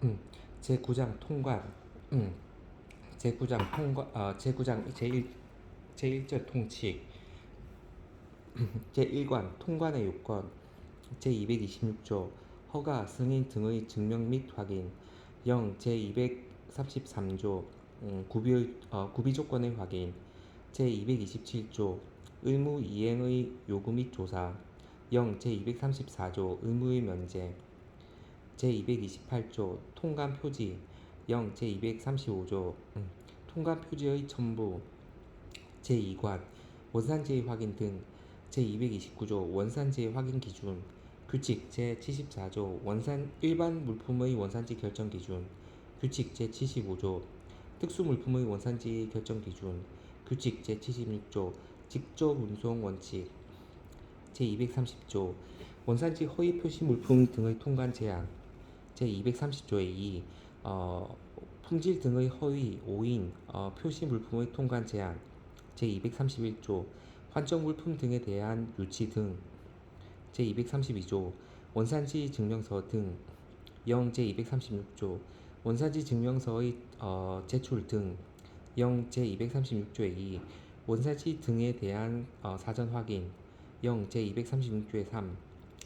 음, 제9장 통관. 음, 제9장 통관. 제9장 제1절 통칙. 제1관 통관의 요건. 제226조 허가, 승인 등의 증명 및 확인. 0. 제233조 구비 조건의 확인. 제227조 의무 이행의 요구 및 조사. 0. 제234조 의무의 면제. 제228조 통관 표지. 0. 제235조 통관 표지의 첨부. 제2관 원산지의 확인 등. 제229조 원산지의 확인 기준. 규칙 제74조 일반 물품의 원산지 결정 기준. 규칙 제75조 특수 물품의 원산지 결정 기준. 규칙 제76조 직접 운송 원칙. 제230조 원산지 허위 표시 물품 등의 통관 제한. 제230조의 2 품질 등의 허위, 오인, 표시 물품의 통관 제한. 제231조 환적 물품 등에 대한 유치 등. 제232조 원산지 증명서 등. 0. 제236조 원산지 증명서의 제출 등. 0. 제236조의 2 원산지 등에 대한 사전 확인. 0. 제236조의 3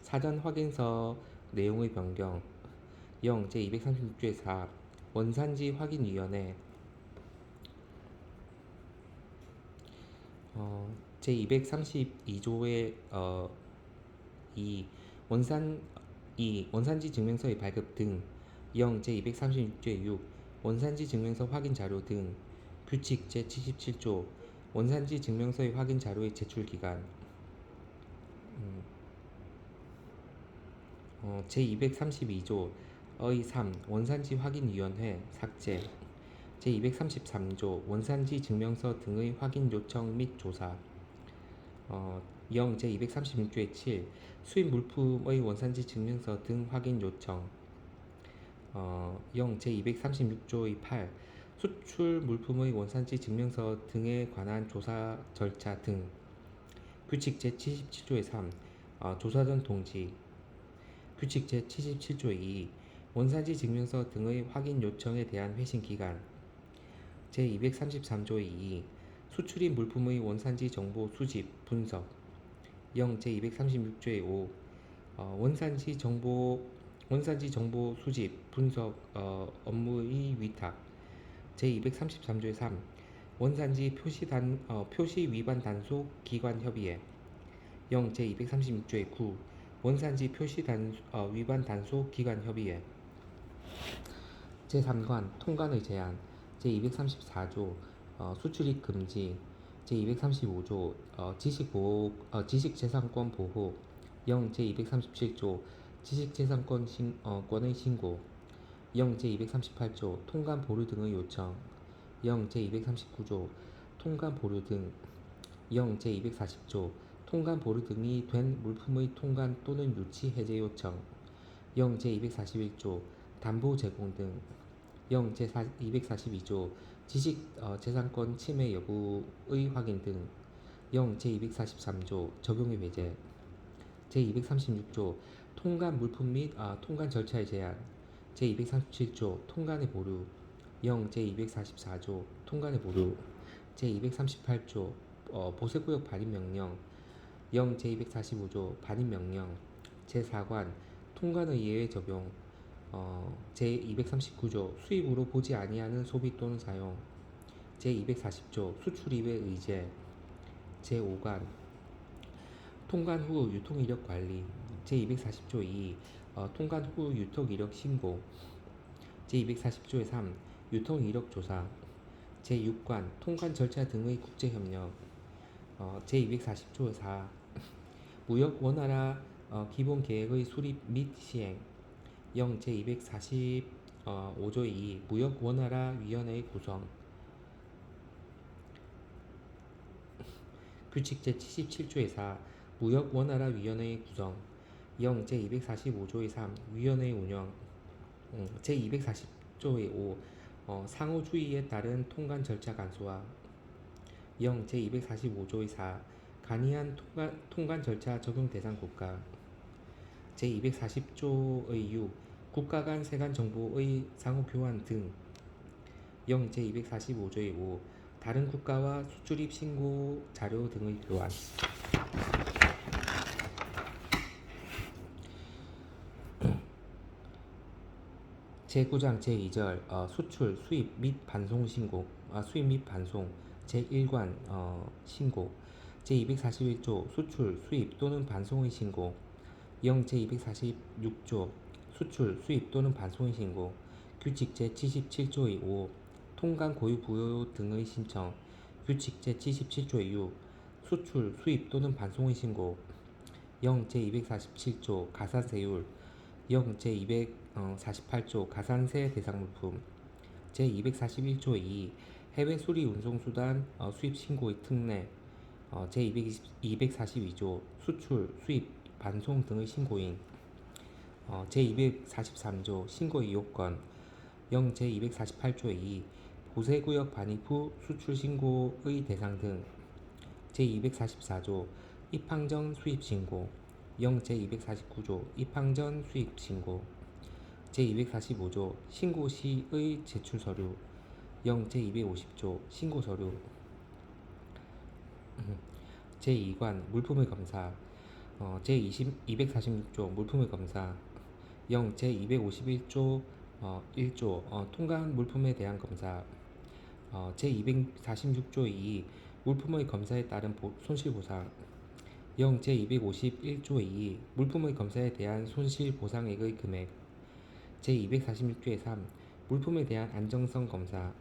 사전 확인서 내용의 변경. 0. 제236조의 4 원산지 확인위원회. 제232조의 2 원산지 증명서의 발급 등. 0. 제236조의 6 원산지 증명서 확인 자료 등. 규칙 제77조 원산지 증명서의 확인 자료의 제출 기간. 제232조의 3 원산지 확인위원회 삭제. 제233조 원산지 증명서 등의 확인 요청 및 조사. 0. 제236조의 7 수입 물품의 원산지 증명서 등 확인 요청. 0. 제236조의 8 수출 물품의 원산지 증명서 등에 관한 조사 절차 등. 규칙 제77조의 3 조사 전 통지. 규칙 제77조의 2 원산지 증명서 등의 확인 요청에 대한 회신 기간. 제233조의 2 수출입 물품의 원산지 정보 수집, 분석. 0. 제236조의 5 원산지 정보 수집, 분석 업무의 위탁. 제233조의 3 원산지 표시 위반 단속 기관 협의회. 0. 제236조의 9 원산지 표시 위반 단속 기관 협의회. 제3관 통관의 제한. 제234조 수출입 금지. 제235조 지식재산권 보호. 0. 제237조 지식재산권의 신고. 0. 제238조 통관 보류 등의 요청. 0. 제239조 통관 보류 등. 0. 제240조 통관 보류 등이 된 물품의 통관 또는 유치 해제 요청. 0. 제241조 담보 제공 등. 0. 제242조 지식재산권 침해 여부의 확인 등. 0. 제243조 적용의 배제. 제236조 통관 물품 및 통관 절차의 제한. 제237조 통관의 보류. 0. 제244조 통관의 보류. 제238조 보세구역 발인명령. 0. 제245조 발인명령. 제4관 통관의 예외 적용. 제239조 수입으로 보지 아니하는 소비 또는 사용. 제240조 수출입의 의제. 제5관 통관 후 유통이력 관리. 제240조 2 통관 후 유통이력 신고. 제240조의 3 유통이력 조사. 제6관 통관 절차 등의 국제협력. 제240조의 4 무역 원활화 기본 계획의 수립 및 시행. 0. 제245조의 2 무역 원활화 위원회의 구성. 규칙 제77조의 4 무역 원활화 위원회의 구성. 0. 제245조의 3 위원회 운영. 제240조의 5 상호주의에 따른 통관 절차 간소화. 0. 제245조의 4 간이한 통관 절차 적용 대상 국가. 제240조의 6 국가 간 세관 정보의 상호 교환 등 0 제245조의 5 다른 국가와 수출입 신고 자료 등의 교환 제9장 제2절 수출, 수입 및 반송 신고 수입 및 반송 제1관 신고 제241조 수출, 수입 또는 반송의 신고 0 제246조 수출, 수입 또는 반송의 신고 규칙 제77조의 5 통관 고유 부여 등의 신청 규칙 제77조의 6 수출, 수입 또는 반송의 신고 0 제247조 가산세율 0 제248조 가산세 대상 물품 제241조 2 해외 수리 운송수단 수입 신고의 특례 제242조 수출, 수입, 반송 등의 신고인 제243조 신고의 요건 0 제248조 2 보세구역 반입 후 수출 신고의 대상 등 제244조 입항 전 수입 신고 0 제249조 입항 전 수입 신고 제245조 신고 시의 제출 서류 0 제250조 신고 서류 제2관 물품의 검사 제246조 물품의 검사 0 제251조 1조 통관 물품에 대한 검사 제246조 2 물품의 검사에 따른 손실보상 0 제251조 2 물품의 검사에 대한 손실보상액의 금액 제246조의 3 물품에 대한 안정성 검사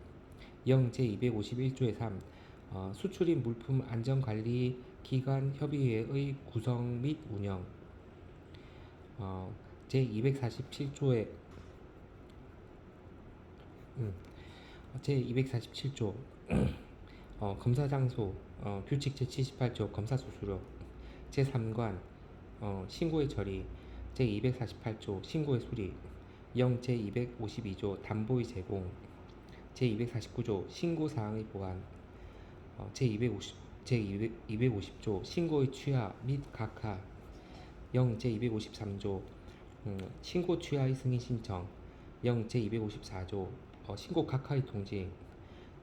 0 제251조의 3 수출입 물품 안전관리 기관 협의회의 구성 및 운영 제247조의 제247조 검사 장소 규칙 제78조 검사 수수료 제3관 신고의 처리 제248조 신고의 수리 0 제252조 담보의 제공 제249조 신고사항의 보완 제250조 신고의 취하 및 각하 0 제253조 신고 취하의 승인 신청 0 제254조 신고 각하의 통지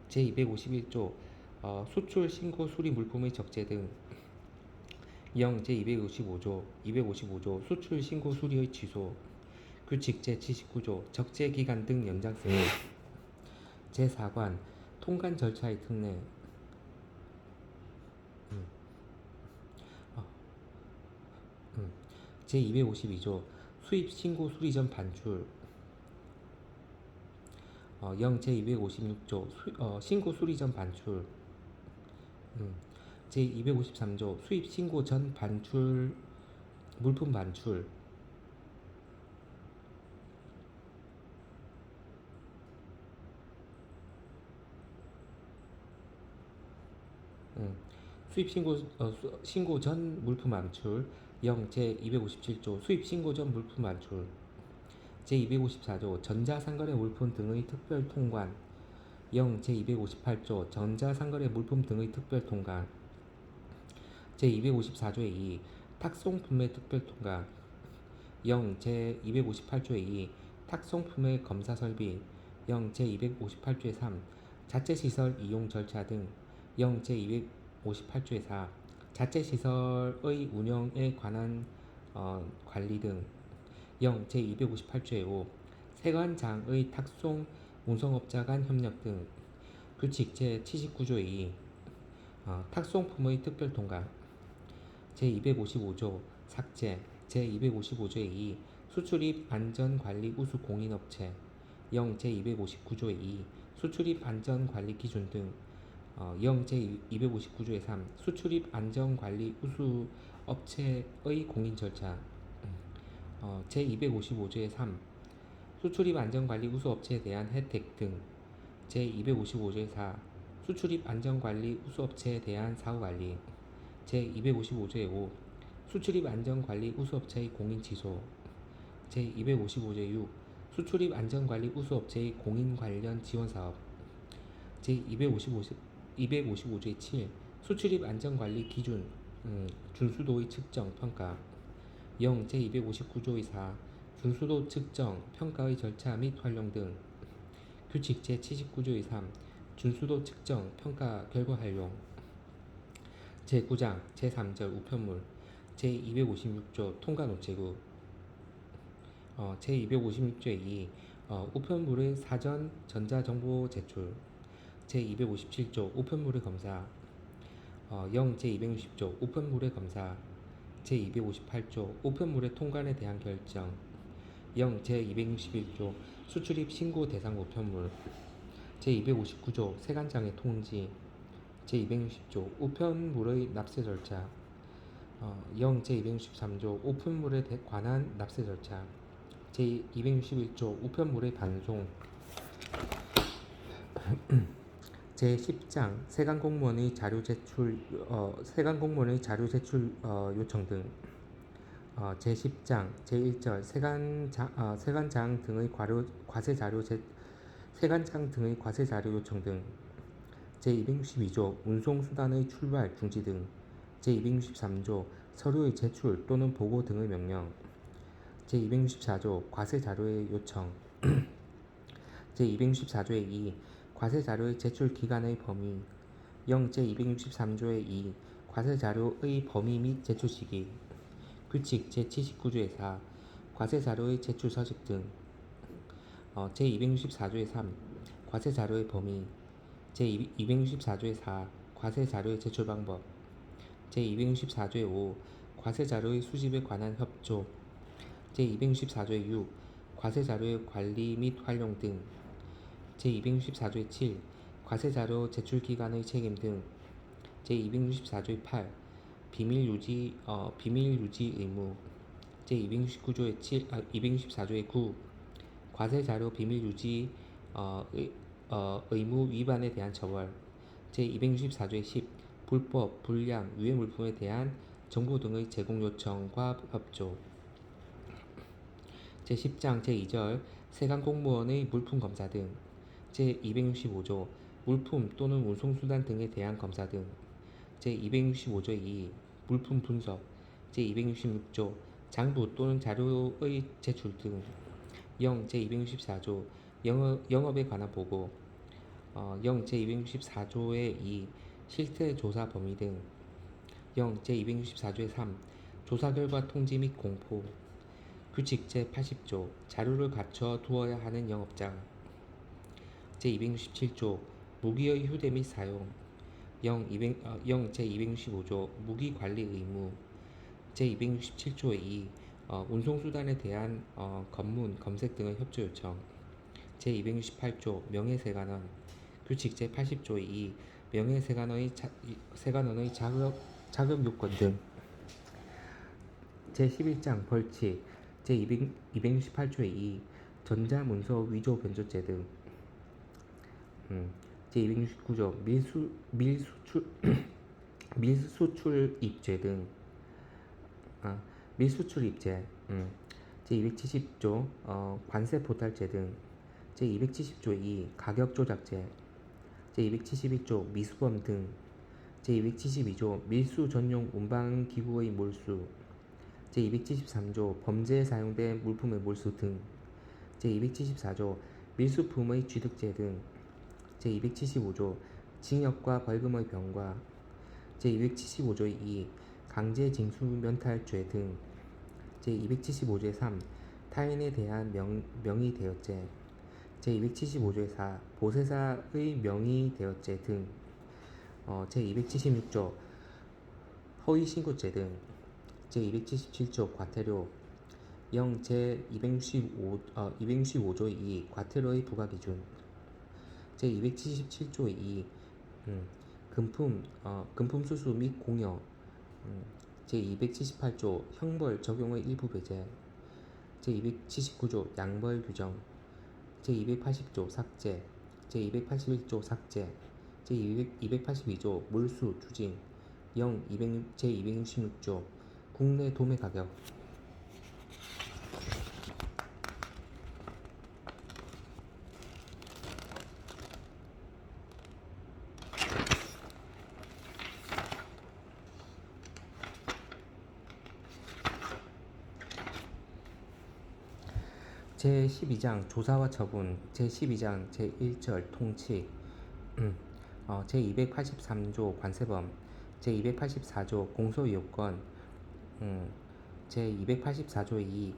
제251조 수출 신고 수리 물품의 적재 등 0 제255조 수출 신고 수리의 취소 규칙 제79조 적재 기간 등 연장 승인 제4관 통관 절차의 특례 제252조 수입 신고 수리 전 반출 0 제256조 신고 수리 전 반출 제253조 수입 신고 전 반출 물품 반출 수입 신고 전 물품 반출 0 제257조 수입 신고 전 물품 반출 제254조 전자상거래 물품 등의 특별 통관 0 제258조 전자상거래 물품 등의 특별 통관 제254조의 2 탁송품의 특별 통관 0 제258조의 2 탁송품의 검사 설비 0 제258조의 3 자체시설 이용 절차 등 0 제258조의 4 자체시설의 운영에 관한 관리 등 0 제258조의 5 세관장의 탁송 운송업자 간 협력 등 규칙 제79조의 2 탁송품의 특별 통관 제255조 삭제 제255조의 2 수출입 안전관리 우수 공인업체 0 제259조의 2 수출입 안전관리 기준 등 0 제259조의 3 수출입 안전관리 우수 업체의 공인 절차 제255조의 3 수출입 안전관리 우수 업체에 대한 혜택 등 제255조의 4 수출입 안전관리 우수 업체에 대한 사후관리 제255조의 5 수출입 안전관리 우수 업체의 공인 취소 제255조의 6 수출입 안전관리 우수 업체의 공인 관련 지원사업 제255조의 7 수출입 안전관리 기준 준수도의 측정 평가 0 제259조의 4 준수도 측정, 평가의 절차 및 활용 등. 규칙 제79조의 3. 준수도 측정, 평가 결과 활용. 제9장 제3절 우편물. 제256조 통관 우체국. 제256조의 2. 우편물의 사전 전자정보 제출. 제257조 우편물의 검사. 0 제260조 우편물의 검사. 제258조 우편물의 통관에 대한 결정. 0 제261조 수출입 신고 대상 우편물. 제259조 세관장의 통지. 제260조 우편물의 납세 절차. 0 제263조 우편물에 관한 납세 절차. 제261조 우편물의 반송. 제10장 세관공무원의 자료 제출 요청 등. 제10장 제1절 세관장 등의 과세 자료 요청 등. 제262조 운송수단의 출발 중지 등. 제263조 서류의 제출 또는 보고 등의 명령. 제264조 과세 자료의 요청. 제264조의 2. 과세 자료의 제출 기간의 범위. 0 제263조의 2. 과세 자료의 범위 및 제출 시기. 규칙 제79조의 4. 과세 자료의 제출 서식 등. 제264조의 3. 과세 자료의 범위. 제264조의 4. 과세 자료의 제출 방법. 제264조의 5. 과세 자료의 수집에 관한 협조. 제264조의 6. 과세 자료의 관리 및 활용 등. 제264조의 7. 과세 자료 제출 기관의 책임 등. 제264조의 8. 비밀 유지 의무. 제264조의 9. 과세 자료 비밀 유지 의무 위반에 대한 처벌. 제264조의 10. 불법, 불량, 유해 물품에 대한 정보 등의 제공 요청과 협조. 제10장 제2절 세관공무원의 물품 검사 등. 제265조 물품 또는 운송수단 등에 대한 검사 등. 제265조의 2. 물품 분석. 제266조 장부 또는 자료의 제출 등. 0 제264조 영업에 관한 보고. 0 제264조의 2. 실태 조사 범위 등. 0 제264조의 3. 조사 결과 통지 및 공포. 규칙 제80조 자료를 갖춰 두어야 하는 영업장. 제267조 무기의 휴대 및 사용. 0 제265조 무기 관리 의무. 제267조의 2. 운송수단에 대한 검문, 검색 등의 협조 요청. 제268조 명예세관원. 규칙 제80조의 2. 세관원의 자격 요건 등. 제11장 벌칙. 제268조의 2. 전자문서 위조 변조죄 등. 제269조 밀수출입죄 등. 밀수출입죄. 제270조 관세포탈죄 등. 제270조 2. 가격조작죄. 제271조 미수범 등. 제272조 밀수 전용 운반기구의 몰수. 제273조 범죄에 사용된 물품의 몰수 등. 제274조 밀수품의 취득죄 등. 제275조 징역과 벌금의 병과. 제275조의 2. 강제징수면탈죄 등. 제275조의 3. 타인에 대한 명의대여죄. 제275조의 4. 보세사의 명의대여죄 등. 제276조 허위신고죄 등. 제277조 과태료. 0 제265조의 2. 과태료의 부과기준. 제277조의 2. 금품 수수 및 공여. 제278조 형벌 적용의 일부 배제. 제279조 양벌 규정. 제280조 삭제. 제281조 삭제. 제282조 몰수 추징. 0 제266조 국내 도매 가격. 제12장 조사와 처분, 제12장 제1절 통치, 제283조 관세범, 제284조 공소이용권, 제284조 2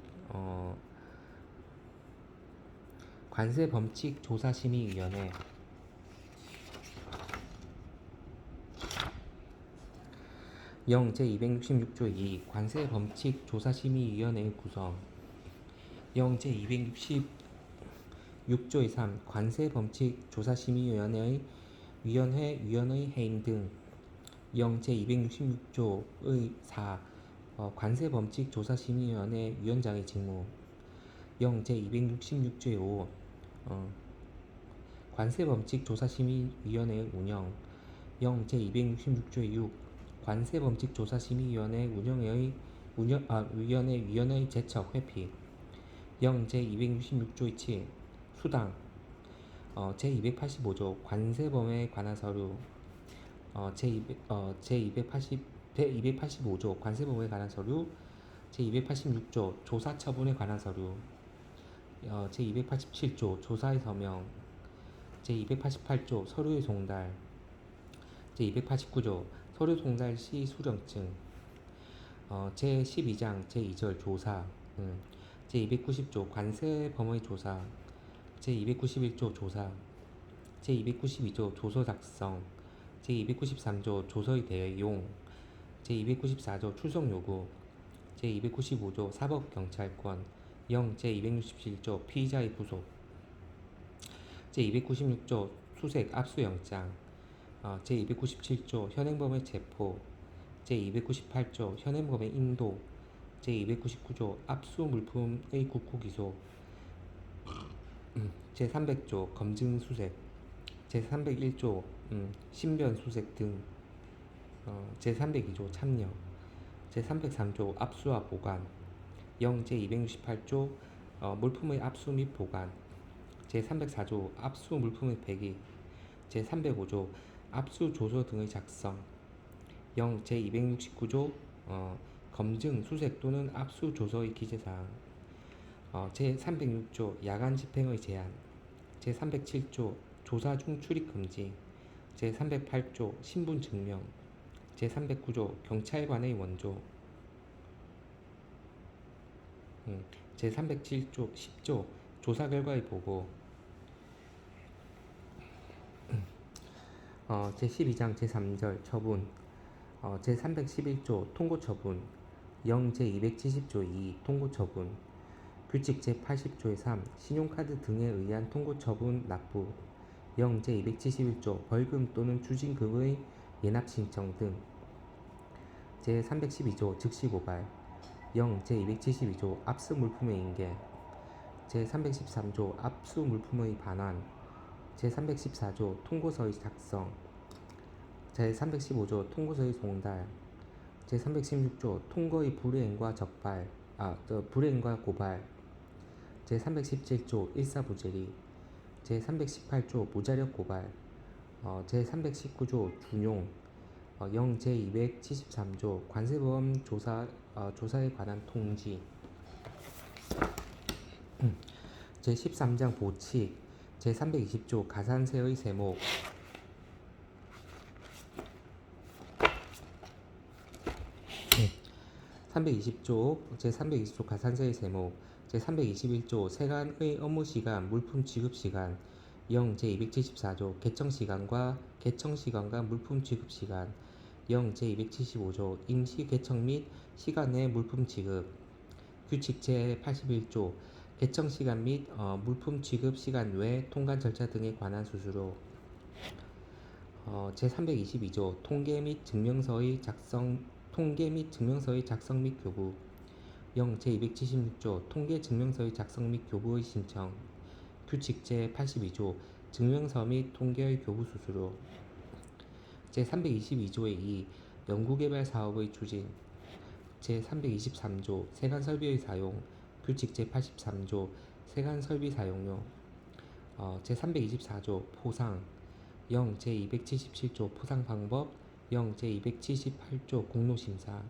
관세범칙조사심의위원회, 제266조 2 관세범칙조사심의위원회의 구성, 제266조의 3 관세범칙조사심의위원회의 위원의 해임 등, 제266조의 4 관세범칙조사심의위원회 위원장의 직무, 제266조의 5 관세범칙조사심의위원회의 운영, 제266조의 6 관세범칙조사심의위원회 위원회 제척 회피, 제266조의 7 수당, 제285조 관세범에 관한 서류, 제285조 관세범에 관한 서류, 제286조 조사 처분에 관한 서류, 제287조 조사의 서명, 제288조 서류의 송달, 제289조 서류 송달 시 수령증, 제12장 제2절 조사, 제290조 관세범의 조사, 제291조 조사, 제292조 조서 작성, 제293조 조서의 대용, 제294조 출석 요구, 제295조 사법경찰권, 제267조 피의자의 부속, 제296조 수색 압수영장, 제297조 현행범의 체포, 제298조 현행범의 인도, 제299조 압수 물품의 국후기소, 제300조 검증 수색, 제301조 신변 수색 등, 제302조 참여, 제303조 압수와 보관, 제268조 물품의 압수 및 보관, 제304조 압수 물품의 폐기, 제305조 압수 조서 등의 작성, 제269조 검증, 수색 또는 압수 조서의 기재사항, 제306조 야간 집행의 제한, 제307조 조사 중 출입 금지, 제308조 신분 증명, 제309조 경찰관의 원조, 제307조 10조 조사 결과의 보고, 제12장 제3절 처분, 제311조 통고 처분, 제270조 2 통고 처분, 규칙 제80조의 3 신용카드 등에 의한 통고 처분 납부, 제271조 벌금 또는 추징금의 예납 신청 등, 제312조 즉시 고발, 제272조 압수 물품의 인계, 제313조 압수 물품의 반환, 제314조 통고서의 작성, 제315조 통고서의 송달, 제316조 통고의 불이행과 불이행과 고발, 제317조 일사부재리, 제318조 무자력 고발, 제319조 준용, 제273조 관세범 조사에 관한 통지, 제13장 보칙, 제320조 가산세의 세목, 제320조 가산세의 세목, 제321조 세간의 업무시간, 물품 지급시간, 제274조 개청시간과 물품 지급시간, 제275조 임시개청 및 시간 내 물품 지급, 규칙 제81조 개청시간 및 물품 지급 시간 외 통관 절차 등에 관한 수수료, 제322조 통계 및 증명서의 작성 및 교부, 제276조 통계 증명서의 작성 및 교부의 신청, 규칙 제82조 증명서 및 통계의 교부 수수료, 제322조의 2 연구개발 사업의 추진, 제323조 세간설비의 사용, 규칙 제83조 세간설비 사용료, 제324조 포상, 제277조 포상방법, 제278조 공로심사,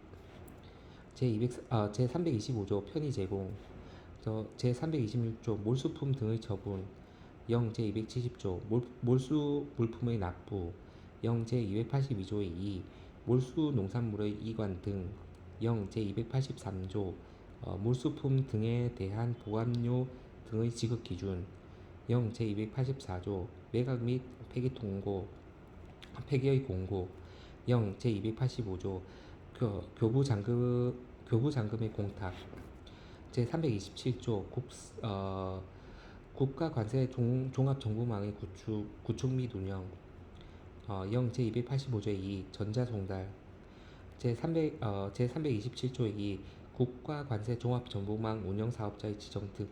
제325조 편의 제공, 제326조 몰수품 등의 처분. 0 제270조 몰수 물품의 납부. 0 제282조의 2 몰수 농산물의 이관 등. 0 제283조 몰수품 등에 대한 보관료 등의 지급 기준. 0 제284조 매각 및 폐기의 공고. 0 제285조 교부 잔금의 공탁. 제327조 국가 관세 종합 정보망의 구축 및 운영. 0 제285조의 2 전자송달. 제327조의 2 국가 관세 종합 정보망 운영 사업자의 지정 등.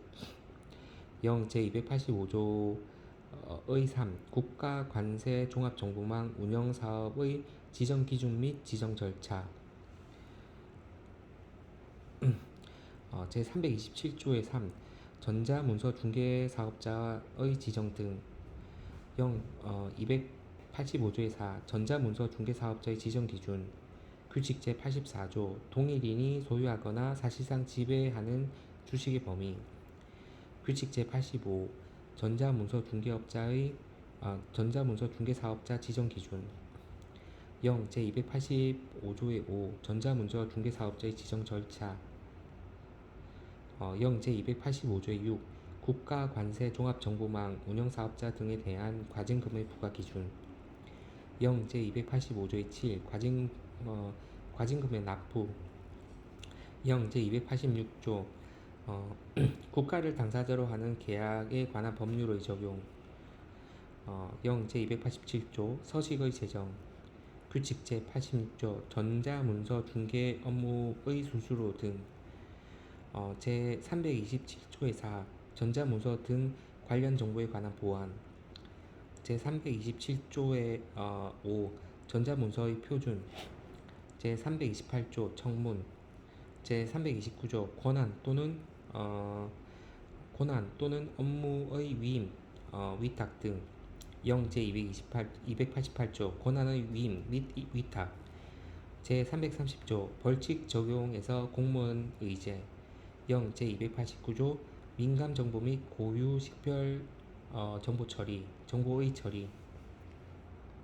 0 제285조의 3 국가 관세 종합 정보망 운영 사업의 지정 기준 및 지정 절차. 제327조의 3 전자문서 중개 사업자의 지정 등. 0 285조의 4 전자문서 중개 사업자의 지정 기준. 규칙 제84조 동일인이 소유하거나 사실상 지배하는 주식의 범위. 규칙 제85 전자문서 중개 사업자 지정 기준. 0 제285조의 5 전자문서 중개 사업자의 지정 절차. 0 제285조의 6 국가 관세 종합 정보망 운영 사업자 등에 대한 과징금의 부과 기준. 0 제285조의 7 과징금의 납부. 0 제286조 국가를 당사자로 하는 계약에 관한 법률의 적용. 0 제287조 서식의 제정. 규칙 제86조 전자문서 중개 업무의 수수료 등. 제327조의 4 전자문서 등 관련 정보에 관한 보안. 제327조의 5 전자문서의 표준. 제328조 청문. 제329조 권한 또는 업무의 위임, 위탁 등. 0 제288조 권한의 위임 및 위탁. 제330조 벌칙 적용에서 공무원 의제. 0 제289조 민감정보 및 고유 식별 정보의 처리.